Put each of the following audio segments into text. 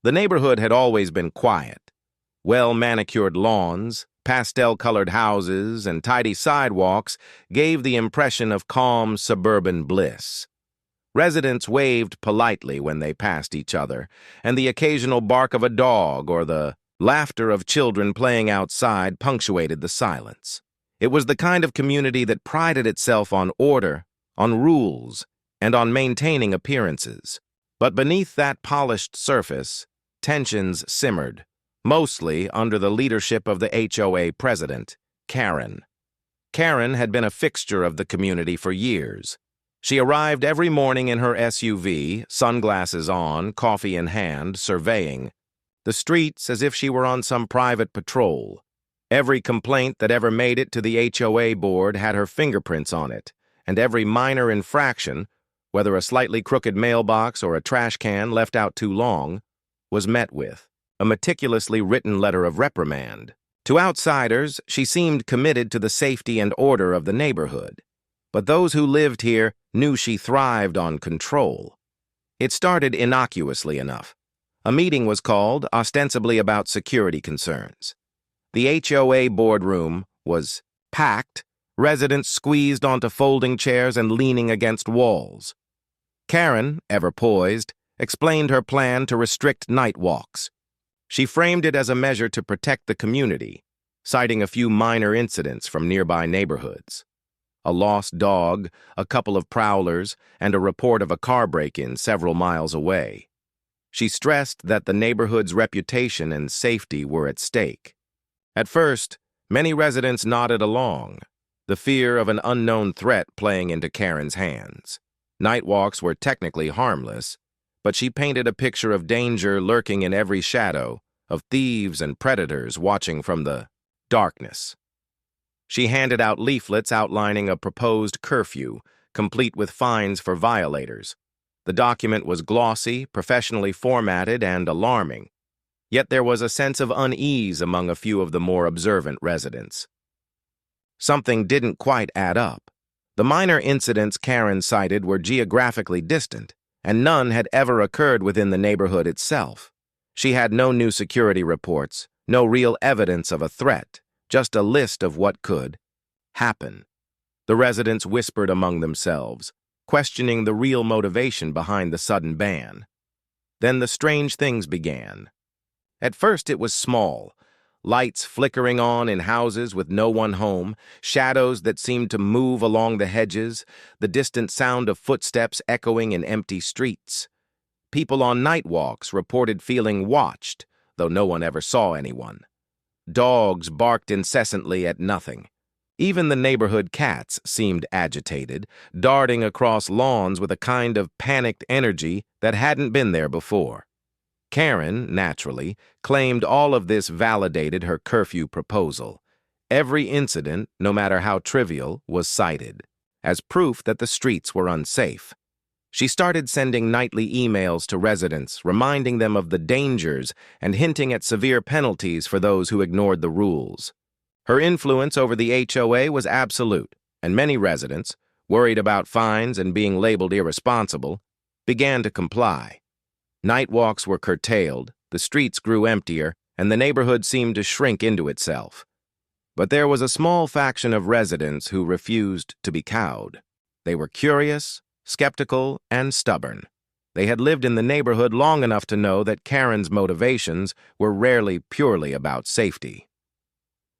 The neighborhood had always been quiet. Well-manicured lawns, pastel-colored houses, and tidy sidewalks gave the impression of calm suburban bliss. Residents waved politely when they passed each other, and the occasional bark of a dog or the laughter of children playing outside punctuated the silence. It was the kind of community that prided itself on order, on rules, and on maintaining appearances. But beneath that polished surface, tensions simmered, mostly under the leadership of the HOA president, Karen. Karen had been a fixture of the community for years. She arrived every morning in her SUV, sunglasses on, coffee in hand, surveying the streets as if she were on some private patrol. Every complaint that ever made it to the HOA board had her fingerprints on it, and every minor infraction, whether a slightly crooked mailbox or a trash can left out too long, was met with a meticulously written letter of reprimand. To outsiders, she seemed committed to the safety and order of the neighborhood. But those who lived here knew she thrived on control. It started innocuously enough. A meeting was called, ostensibly about security concerns. The HOA boardroom was packed, residents squeezed onto folding chairs and leaning against walls. Karen, ever poised, explained her plan to restrict night walks. She framed it as a measure to protect the community, citing a few minor incidents from nearby neighborhoods. A lost dog, a couple of prowlers, and a report of a car break-in several miles away. She stressed that the neighborhood's reputation and safety were at stake. At first, many residents nodded along, the fear of an unknown threat playing into Karen's hands. Night walks were technically harmless, but she painted a picture of danger lurking in every shadow, of thieves and predators watching from the darkness. She handed out leaflets outlining a proposed curfew, complete with fines for violators. The document was glossy, professionally formatted, and alarming. Yet there was a sense of unease among a few of the more observant residents. Something didn't quite add up. The minor incidents Karen cited were geographically distant, and none had ever occurred within the neighborhood itself. She had no new security reports, no real evidence of a threat, just a list of what could happen. The residents whispered among themselves, questioning the real motivation behind the sudden ban. Then the strange things began. At first it was small, lights flickering on in houses with no one home, shadows that seemed to move along the hedges, the distant sound of footsteps echoing in empty streets. People on night walks reported feeling watched, though no one ever saw anyone. Dogs barked incessantly at nothing. Even the neighborhood cats seemed agitated, darting across lawns with a kind of panicked energy that hadn't been there before. Karen, naturally, claimed all of this validated her curfew proposal. Every incident, no matter how trivial, was cited as proof that the streets were unsafe. She started sending nightly emails to residents, reminding them of the dangers and hinting at severe penalties for those who ignored the rules. Her influence over the HOA was absolute, and many residents, worried about fines and being labeled irresponsible, began to comply. Night walks were curtailed, the streets grew emptier, and the neighborhood seemed to shrink into itself. But there was a small faction of residents who refused to be cowed. They were curious, skeptical, and stubborn. They had lived in the neighborhood long enough to know that Karen's motivations were rarely purely about safety.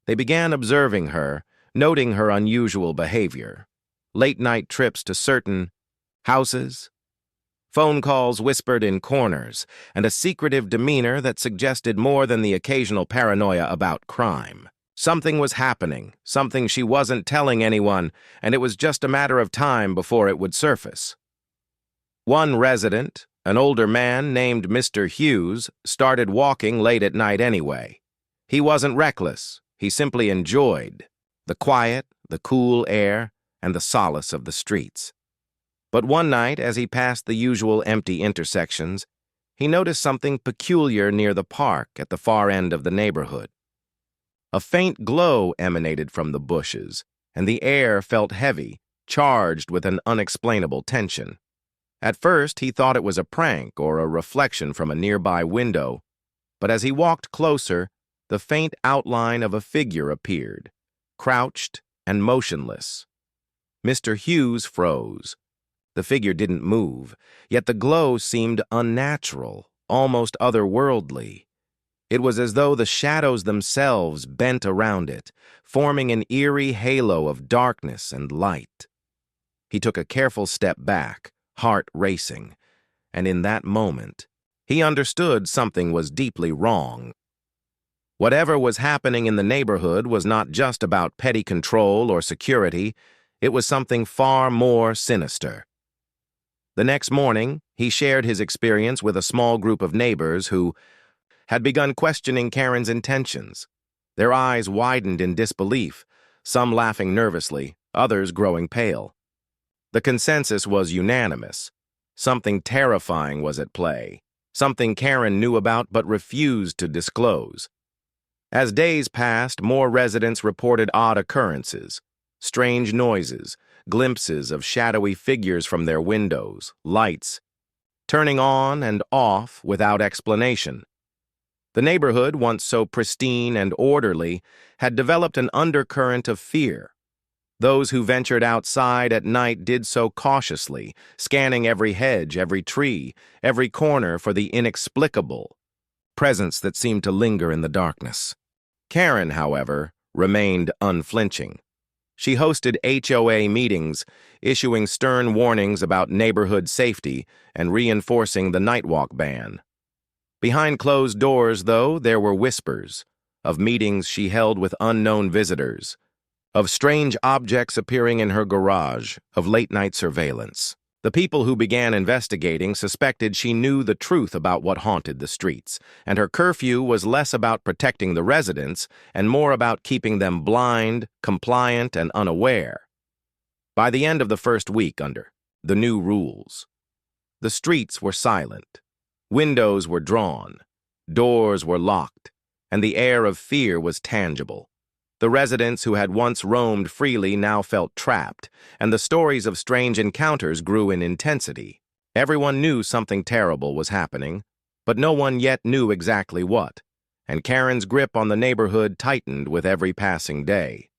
They began observing her, noting her unusual behavior. Late-night trips to certain houses, phone calls whispered in corners, and a secretive demeanor that suggested more than the occasional paranoia about crime. Something was happening, something she wasn't telling anyone, and it was just a matter of time before it would surface. One resident, an older man named Mr. Hughes, started walking late at night anyway. He wasn't reckless. He simply enjoyed the quiet, the cool air, and the solace of the streets. But one night, as he passed the usual empty intersections, he noticed something peculiar near the park at the far end of the neighborhood. A faint glow emanated from the bushes, and the air felt heavy, charged with an unexplainable tension. At first, he thought it was a prank or a reflection from a nearby window, but as he walked closer, the faint outline of a figure appeared, crouched and motionless. Mr. Hughes froze. The figure didn't move, yet the glow seemed unnatural, almost otherworldly. It was as though the shadows themselves bent around it, forming an eerie halo of darkness and light. He took a careful step back, heart racing, and in that moment, he understood something was deeply wrong. Whatever was happening in the neighborhood was not just about petty control or security, it was something far more sinister. The next morning, he shared his experience with a small group of neighbors who had begun questioning Karen's intentions. Their eyes widened in disbelief, some laughing nervously, others growing pale. The consensus was unanimous. Something terrifying was at play, something Karen knew about but refused to disclose. As days passed, more residents reported odd occurrences, strange noises, glimpses of shadowy figures from their windows, lights, turning on and off without explanation. The neighborhood, once so pristine and orderly, had developed an undercurrent of fear. Those who ventured outside at night did so cautiously, scanning every hedge, every tree, every corner for the inexplicable presence that seemed to linger in the darkness. Karen, however, remained unflinching. She hosted HOA meetings, issuing stern warnings about neighborhood safety and reinforcing the nightwalk ban. Behind closed doors, though, there were whispers of meetings she held with unknown visitors, of strange objects appearing in her garage, of late-night surveillance. The people who began investigating suspected she knew the truth about what haunted the streets, and her curfew was less about protecting the residents and more about keeping them blind, compliant, and unaware. By the end of the first week under the new rules, the streets were silent, windows were drawn, doors were locked, and the air of fear was tangible. The residents who had once roamed freely now felt trapped, and the stories of strange encounters grew in intensity. Everyone knew something terrible was happening, but no one yet knew exactly what, and Karen's grip on the neighborhood tightened with every passing day.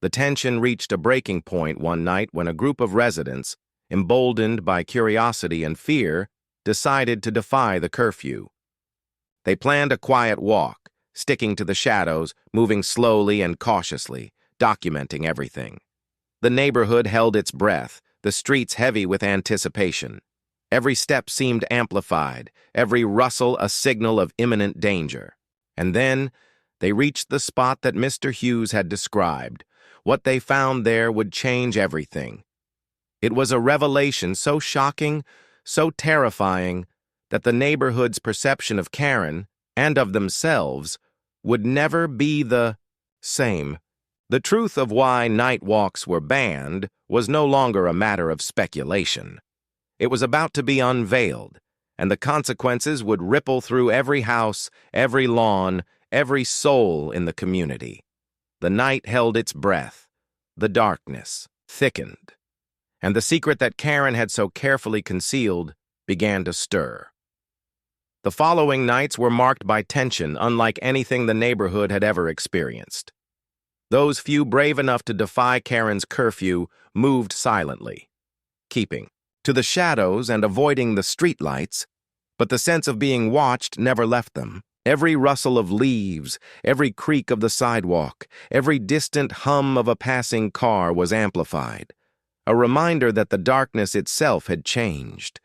The tension reached a breaking point one night when a group of residents, emboldened by curiosity and fear, decided to defy the curfew. They planned a quiet walk, sticking to the shadows, moving slowly and cautiously, documenting everything. The neighborhood held its breath, the streets heavy with anticipation. Every step seemed amplified, every rustle a signal of imminent danger. And then, they reached the spot that Mr. Hughes had described. What they found there would change everything. It was a revelation so shocking, so terrifying, that the neighborhood's perception of Karen, and of themselves, would never be the same. The truth of why night walks were banned was no longer a matter of speculation. It was about to be unveiled, and the consequences would ripple through every house, every lawn, every soul in the community. The night held its breath. The darkness thickened, and the secret that Karen had so carefully concealed began to stir. The following nights were marked by tension unlike anything the neighborhood had ever experienced. Those few brave enough to defy Karen's curfew moved silently, keeping to the shadows and avoiding the streetlights, but the sense of being watched never left them. Every rustle of leaves, every creak of the sidewalk, every distant hum of a passing car was amplified, a reminder that the darkness itself had changed.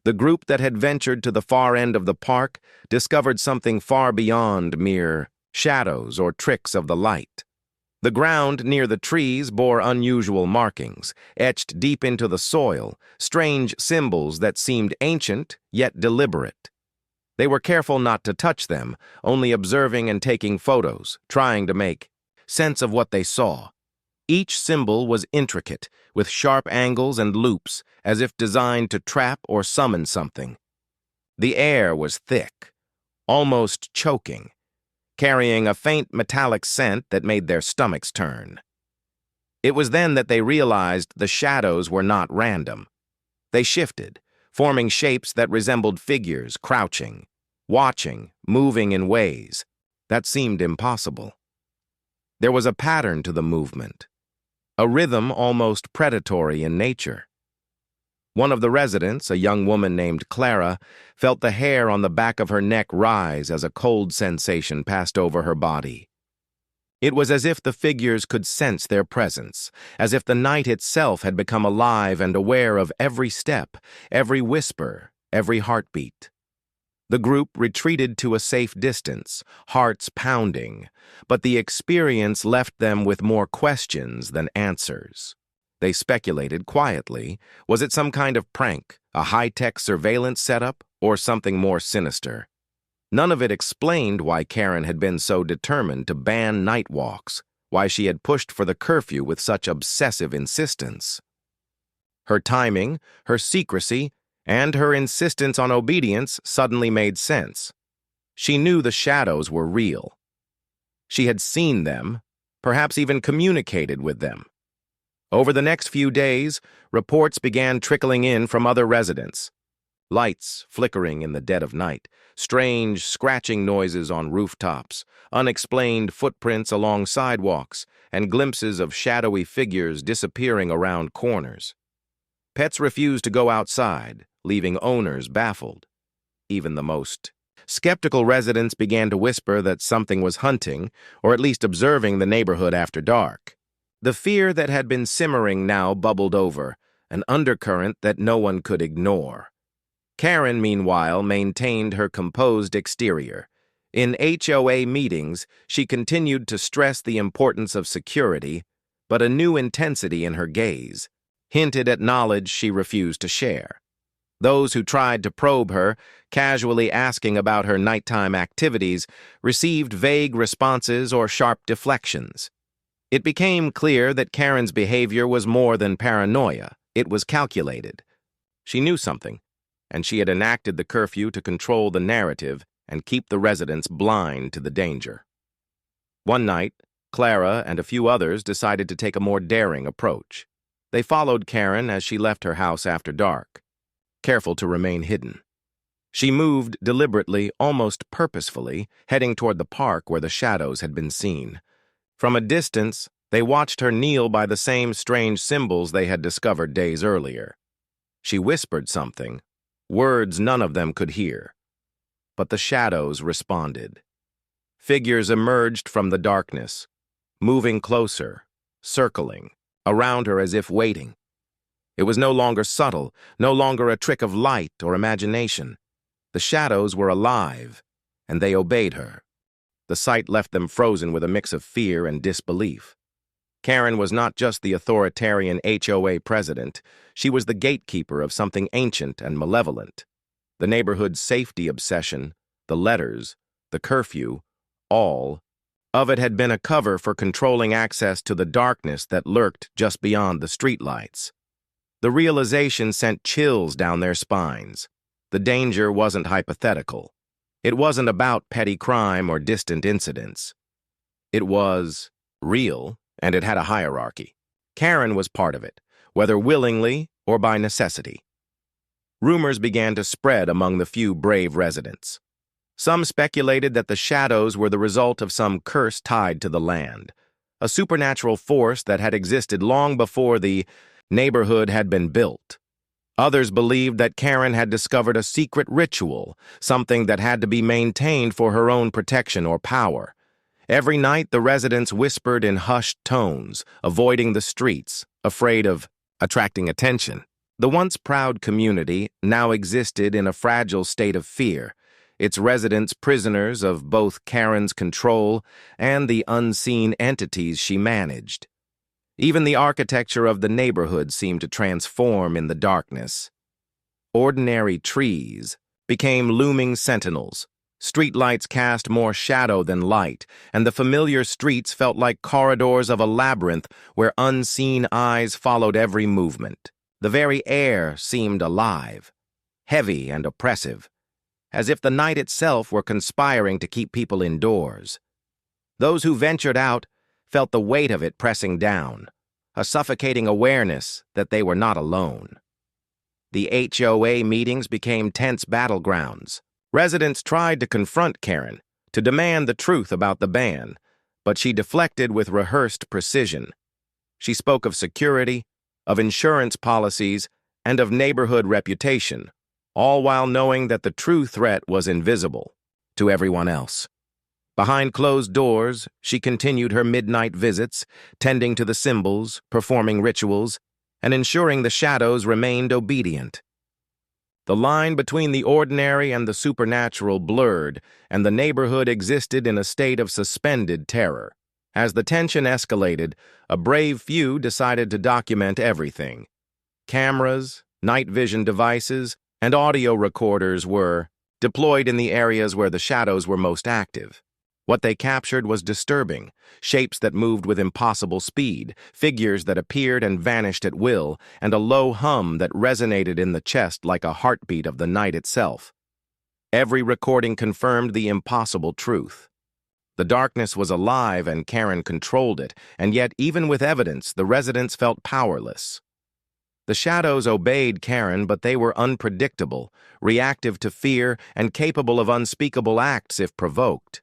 The group that had ventured to the far end of the park discovered something far beyond mere shadows or tricks of the light. The ground near the trees bore unusual markings, etched deep into the soil, strange symbols that seemed ancient yet deliberate. They were careful not to touch them, only observing and taking photos, trying to make sense of what they saw. Each symbol was intricate, with sharp angles and loops, as if designed to trap or summon something. The air was thick, almost choking, carrying a faint metallic scent that made their stomachs turn. It was then that they realized the shadows were not random. They shifted, forming shapes that resembled figures crouching, watching, moving in ways that seemed impossible. There was a pattern to the movement, a rhythm almost predatory in nature. One of the residents, a young woman named Clara, felt the hair on the back of her neck rise as a cold sensation passed over her body. It was as if the figures could sense their presence, as if the night itself had become alive and aware of every step, every whisper, every heartbeat. The group retreated to a safe distance, hearts pounding, but the experience left them with more questions than answers. They speculated quietly. Was it some kind of prank, a high-tech surveillance setup, or something more sinister? None of it explained why Karen had been so determined to ban night walks, why she had pushed for the curfew with such obsessive insistence. Her timing, her secrecy, and her insistence on obedience suddenly made sense. She knew the shadows were real. She had seen them, perhaps even communicated with them. Over the next few days, reports began trickling in from other residents. Lights flickering in the dead of night, strange scratching noises on rooftops, unexplained footprints along sidewalks, and glimpses of shadowy figures disappearing around corners. Pets refused to go outside, leaving owners baffled. Even the most skeptical residents began to whisper that something was hunting, or at least observing the neighborhood after dark. The fear that had been simmering now bubbled over, an undercurrent that no one could ignore. Karen, meanwhile, maintained her composed exterior. In HOA meetings, she continued to stress the importance of security, but a new intensity in her gaze hinted at knowledge she refused to share. Those who tried to probe her, casually asking about her nighttime activities, received vague responses or sharp deflections. It became clear that Karen's behavior was more than paranoia. It was calculated. She knew something, and she had enacted the curfew to control the narrative and keep the residents blind to the danger. One night, Clara and a few others decided to take a more daring approach. They followed Karen as she left her house after dark, careful to remain hidden. She moved deliberately, almost purposefully, heading toward the park where the shadows had been seen. From a distance, they watched her kneel by the same strange symbols they had discovered days earlier. She whispered something, words none of them could hear. But the shadows responded. Figures emerged from the darkness, moving closer, circling, around her as if waiting. It was no longer subtle, no longer a trick of light or imagination. The shadows were alive, and they obeyed her. The sight left them frozen with a mix of fear and disbelief. Karen was not just the authoritarian HOA president, she was the gatekeeper of something ancient and malevolent. The neighborhood's safety obsession, the letters, the curfew, all of it had been a cover for controlling access to the darkness that lurked just beyond the streetlights. The realization sent chills down their spines. The danger wasn't hypothetical. It wasn't about petty crime or distant incidents. It was real, and it had a hierarchy. Karen was part of it, whether willingly or by necessity. Rumors began to spread among the few brave residents. Some speculated that the shadows were the result of some curse tied to the land, a supernatural force that had existed long before the neighborhood had been built. Others believed that Karen had discovered a secret ritual, something that had to be maintained for her own protection or power. Every night, the residents whispered in hushed tones, avoiding the streets, afraid of attracting attention. The once proud community now existed in a fragile state of fear, its residents prisoners of both Karen's control and the unseen entities she managed. Even the architecture of the neighborhood seemed to transform in the darkness. Ordinary trees became looming sentinels. Streetlights cast more shadow than light, and the familiar streets felt like corridors of a labyrinth where unseen eyes followed every movement. The very air seemed alive, heavy and oppressive, as if the night itself were conspiring to keep people indoors. Those who ventured out felt the weight of it pressing down, a suffocating awareness that they were not alone. The HOA meetings became tense battlegrounds. Residents tried to confront Karen, to demand the truth about the ban, but she deflected with rehearsed precision. She spoke of security, of insurance policies, and of neighborhood reputation, all while knowing that the true threat was invisible to everyone else. Behind closed doors, she continued her midnight visits, tending to the symbols, performing rituals, and ensuring the shadows remained obedient. The line between the ordinary and the supernatural blurred, and the neighborhood existed in a state of suspended terror. As the tension escalated, a brave few decided to document everything. Cameras, night vision devices, and audio recorders were deployed in the areas where the shadows were most active. What they captured was disturbing: shapes that moved with impossible speed, figures that appeared and vanished at will, and a low hum that resonated in the chest like a heartbeat of the night itself. Every recording confirmed the impossible truth. The darkness was alive and Karen controlled it, and yet even with evidence, the residents felt powerless. The shadows obeyed Karen, but they were unpredictable, reactive to fear, and capable of unspeakable acts if provoked.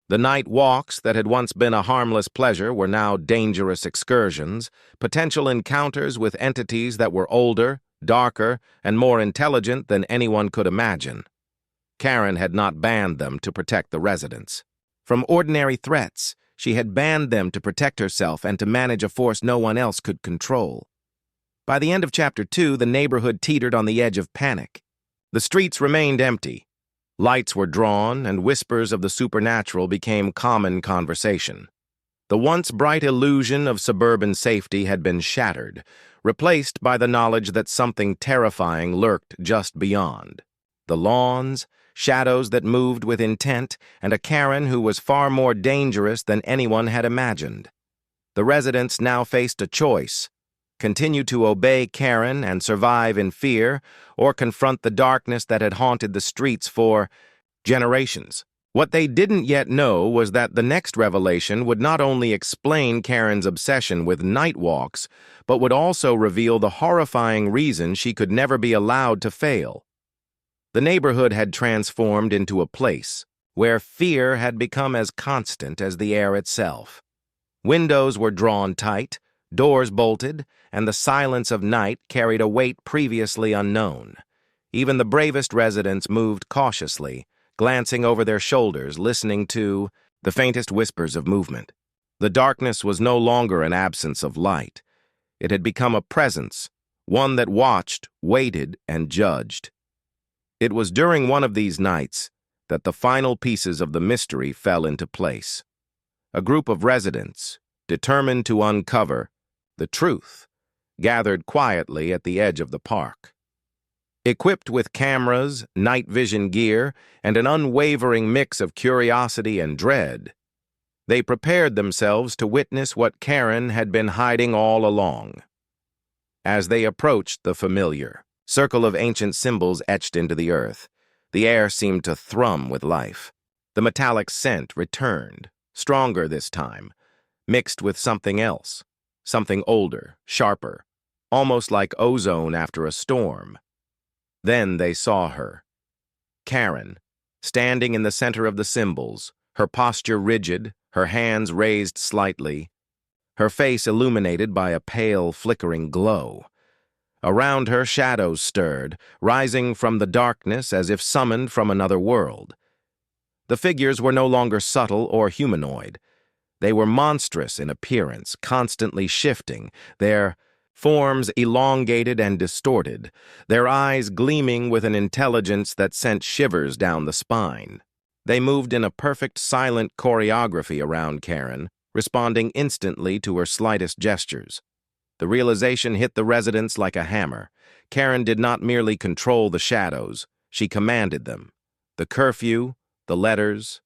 The night walks that had once been a harmless pleasure were now dangerous excursions, potential encounters with entities that were older, darker, and more intelligent than anyone could imagine. Karen had not banned them to protect the residents. From ordinary threats, she had banned them to protect herself and to manage a force no one else could control. By the end of Chapter 2, the neighborhood teetered on the edge of panic. The streets remained empty. Lights were drawn, and whispers of the supernatural became common conversation. The once bright illusion of suburban safety had been shattered, replaced by the knowledge that something terrifying lurked just beyond. The lawns, shadows that moved with intent, and a Karen who was far more dangerous than anyone had imagined. The residents now faced a choice: continue to obey Karen and survive in fear, or confront the darkness that had haunted the streets for generations. What they didn't yet know was that the next revelation would not only explain Karen's obsession with night walks, but would also reveal the horrifying reason she could never be allowed to fail. The neighborhood had transformed into a place where fear had become as constant as the air itself. Windows were drawn tight, doors bolted, and the silence of night carried a weight previously unknown. Even the bravest residents moved cautiously, glancing over their shoulders, listening to the faintest whispers of movement. The darkness was no longer an absence of light. It had become a presence, one that watched, waited, and judged. It was during one of these nights that the final pieces of the mystery fell into place. A group of residents, determined to uncover the truth, gathered quietly at the edge of the park. Equipped with cameras, night vision gear, and an unwavering mix of curiosity and dread, they prepared themselves to witness what Karen had been hiding all along. As they approached the familiar circle of ancient symbols etched into the earth, the air seemed to thrum with life. The metallic scent returned, stronger this time, mixed with something else, something older, sharper, almost like ozone after a storm. Then they saw her. Karen, standing in the center of the symbols, her posture rigid, her hands raised slightly, her face illuminated by a pale, flickering glow. Around her, shadows stirred, rising from the darkness as if summoned from another world. The figures were no longer subtle or humanoid. They were monstrous in appearance, constantly shifting, their forms elongated and distorted, their eyes gleaming with an intelligence that sent shivers down the spine. They moved in a perfect silent choreography around Karen, responding instantly to her slightest gestures. The realization hit the residents like a hammer. Karen did not merely control the shadows, she commanded them. The curfew, the letters,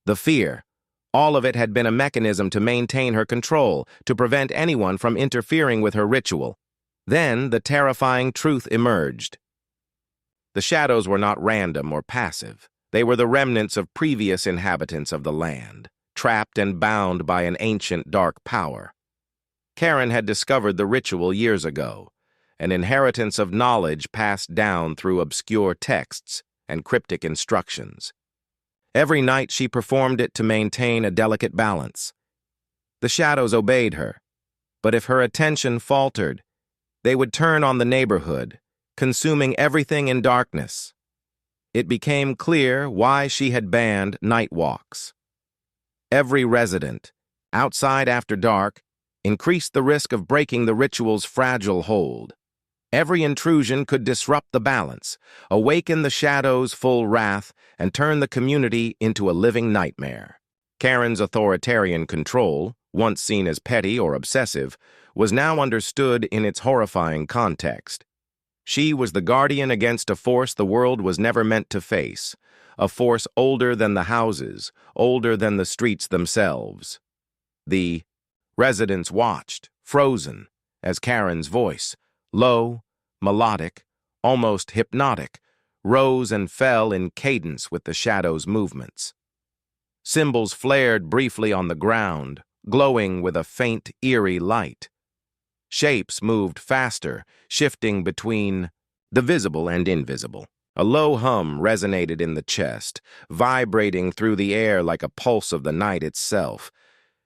the fear, all of it had been a mechanism to maintain her control, to prevent anyone from interfering with her ritual. Then the terrifying truth emerged. The shadows were not random or passive. They were the remnants of previous inhabitants of the land, trapped and bound by an ancient dark power. Karen had discovered the ritual years ago, an inheritance of knowledge passed down through obscure texts and cryptic instructions. Every night she performed it to maintain a delicate balance. The shadows obeyed her, but if her attention faltered, they would turn on the neighborhood, consuming everything in darkness. It became clear why she had banned night walks. Every resident, outside after dark, increased the risk of breaking the ritual's fragile hold. Every intrusion could disrupt the balance, awaken the shadow's full wrath, and turn the community into a living nightmare. Karen's authoritarian control, once seen as petty or obsessive, was now understood in its horrifying context. She was the guardian against a force the world was never meant to face, a force older than the houses, older than the streets themselves. The residents watched, frozen, as Karen's voice, low, melodic, almost hypnotic, rose and fell in cadence with the shadow's movements. Symbols flared briefly on the ground, glowing with a faint, eerie light. Shapes moved faster, shifting between the visible and invisible. A low hum resonated in the chest, vibrating through the air like a pulse of the night itself.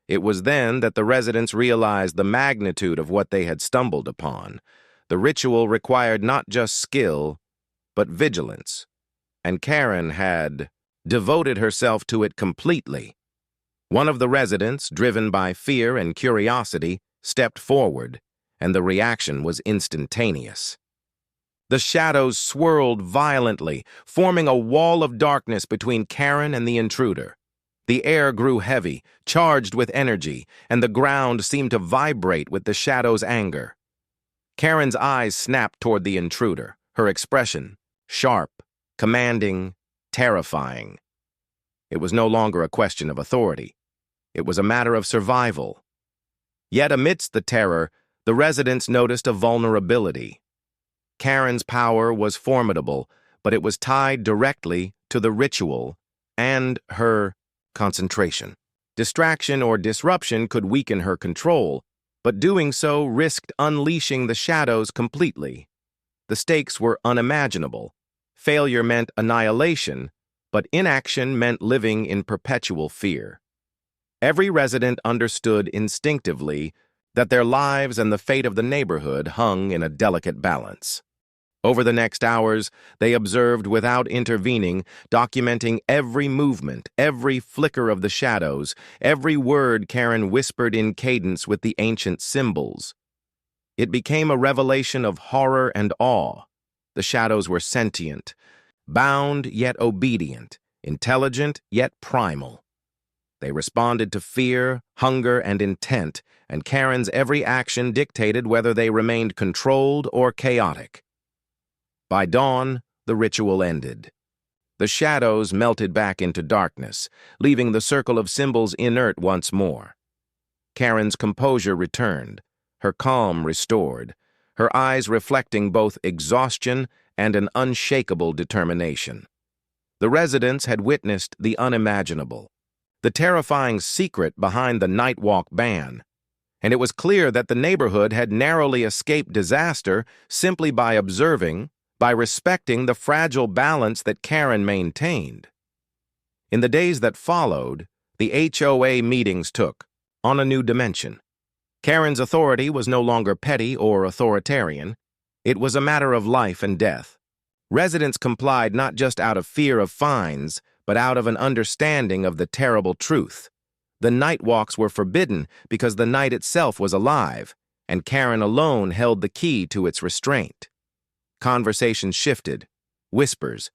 It was then that the residents realized the magnitude of what they had stumbled upon. The ritual required not just skill, but vigilance, and Karen had devoted herself to it completely. One of the residents, driven by fear and curiosity, stepped forward, and the reaction was instantaneous. The shadows swirled violently, forming a wall of darkness between Karen and the intruder. The air grew heavy, charged with energy, and the ground seemed to vibrate with the shadow's anger. Karen's eyes snapped toward the intruder, her expression sharp, commanding, terrifying. It was no longer a question of authority. It was a matter of survival. Yet amidst the terror, the residents noticed a vulnerability. Karen's power was formidable, but it was tied directly to the ritual and her concentration. Distraction or disruption could weaken her control, but doing so risked unleashing the shadows completely. The stakes were unimaginable. Failure meant annihilation, but inaction meant living in perpetual fear. Every resident understood instinctively that their lives and the fate of the neighborhood hung in a delicate balance. Over the next hours, they observed without intervening, documenting every movement, every flicker of the shadows, every word Karen whispered in cadence with the ancient symbols. It became a revelation of horror and awe. The shadows were sentient, bound yet obedient, intelligent yet primal. They responded to fear, hunger, and intent, and Karen's every action dictated whether they remained controlled or chaotic. By dawn, the ritual ended. The shadows melted back into darkness, leaving the circle of symbols inert once more. Karen's composure returned, her calm restored, her eyes reflecting both exhaustion and an unshakable determination. The residents had witnessed the unimaginable, the terrifying secret behind the night walk ban, and it was clear that the neighborhood had narrowly escaped disaster simply by observing, by respecting the fragile balance that Karen maintained. In the days that followed, the HOA meetings took on a new dimension. Karen's authority was no longer petty or authoritarian. It was a matter of life and death. Residents complied not just out of fear of fines, but out of an understanding of the terrible truth. The night walks were forbidden because the night itself was alive, and Karen alone held the key to its restraint. Conversations shifted. Whispers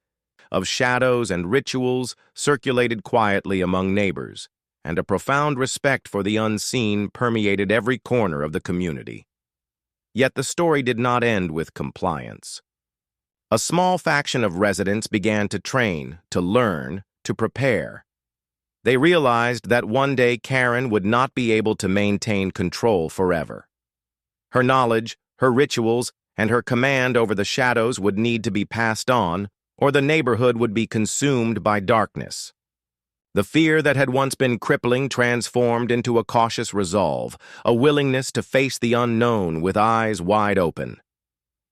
of shadows and rituals circulated quietly among neighbors, and a profound respect for the unseen permeated every corner of the community. Yet the story did not end with compliance. A small faction of residents began to train, to learn, to prepare. They realized that one day Karen would not be able to maintain control forever. Her knowledge, her rituals, and her command over the shadows would need to be passed on, or the neighborhood would be consumed by darkness. The fear that had once been crippling transformed into a cautious resolve, a willingness to face the unknown with eyes wide open.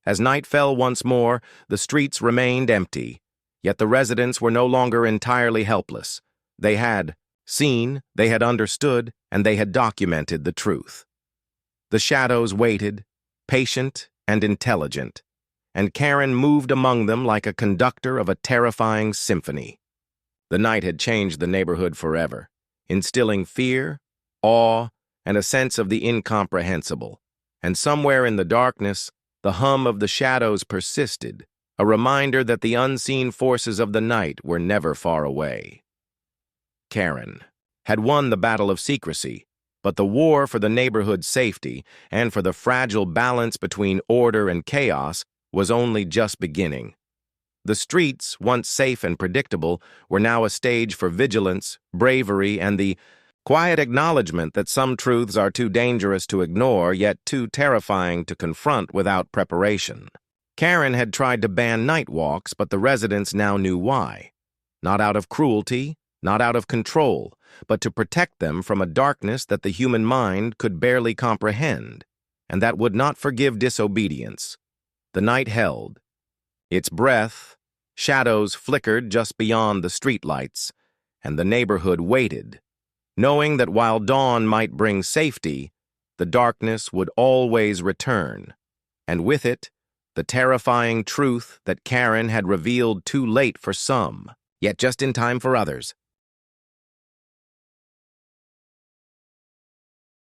As night fell once more, the streets remained empty, yet the residents were no longer entirely helpless. They had seen, they had understood, and they had documented the truth. The shadows waited, patient and intelligent, and Karen moved among them like a conductor of a terrifying symphony. The night had changed the neighborhood forever, instilling fear, awe, and a sense of the incomprehensible. And somewhere in the darkness, the hum of the shadows persisted, a reminder that the unseen forces of the night were never far away. Karen had won the battle of secrecy, but the war for the neighborhood's safety and for the fragile balance between order and chaos was only just beginning. The streets, once safe and predictable, were now a stage for vigilance, bravery, and the quiet acknowledgement that some truths are too dangerous to ignore, yet too terrifying to confront without preparation. Karen had tried to ban night walks, but the residents now knew why. Not out of cruelty, not out of control, but to protect them from a darkness that the human mind could barely comprehend, and that would not forgive disobedience. The night held. Its breath, shadows flickered just beyond the streetlights, and the neighborhood waited, knowing that while dawn might bring safety, the darkness would always return, and with it, the terrifying truth that Karen had revealed too late for some, yet just in time for others.